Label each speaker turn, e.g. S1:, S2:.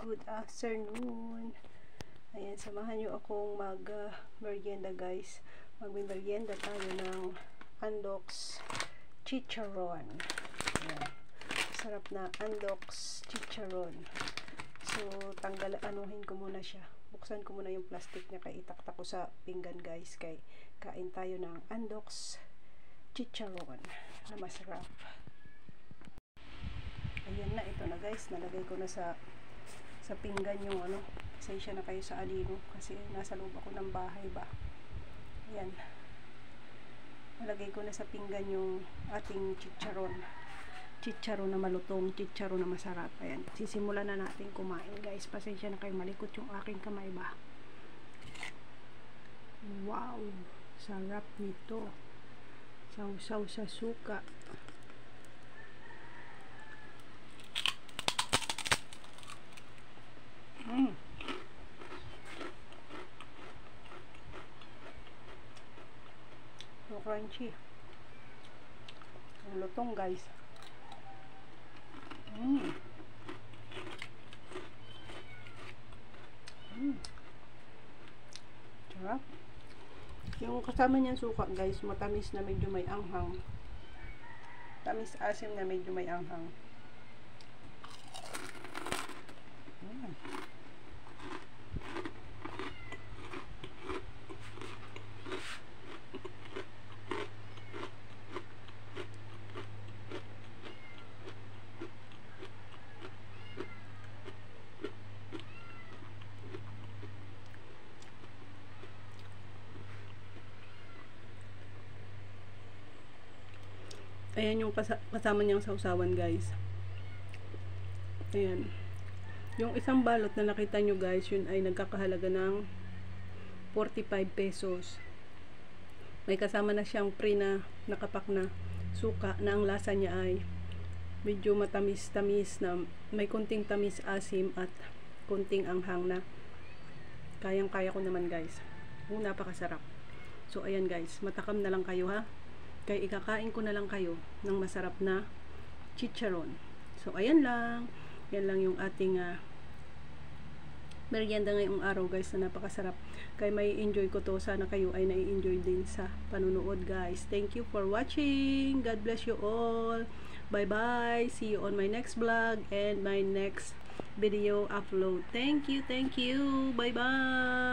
S1: Good afternoon. Ayan, samahan nyo akong mag-merienda guys. Mag-merienda tayo ng Andox Chicharon. Ayan. Sarap na Andox Chicharon. So, anuhin ko muna siya. Buksan ko muna yung plastic niya kay itaktak ko sa pinggan guys. Kay kain tayo ng Andox Chicharon na masarap. Ayan na, ito na guys. Nalagay ko na sa pinggan yung pasensya na kayo sa alino kasi nasa loob ako ng bahay ba. Ayan, nalagay ko na sa pinggan yung ating chicharon na malutong, chicharon na masarap. Ayan, sisimulan na natin kumain guys. Pasensya na kayo, malikot yung aking kamay ba. Wow, sarap nito, sausaw sa suka. So crunchy. Ang lutong guys. Sarap. Yung kasama niyang suka guys, matamis na medyo may anghang. Tamis asim na medyo may anghang. Ayan yung kasama niyang sausawan guys. Ayan. Yung isang balot na nakita nyo guys, yun ay nagkakahalaga ng 45 pesos. May kasama na siyang pre na nakapak na suka na ang lasa niya ay medyo matamis-tamis na may kunting tamis asim at kunting anghang na kayang-kaya ko naman guys. Napakasarap. So ayan guys, matakam na lang kayo ha. Kaya ikakain ko na lang kayo ng masarap na chicharon. So ayan lang. Yan lang yung ating merienda ngayong araw guys na napakasarap. Kaya may enjoy ko to. Sana kayo ay nai-enjoy din sa panunood guys. Thank you for watching. God bless you all. Bye bye. See you on my next vlog and my next video upload. Thank you. Thank you. Bye bye.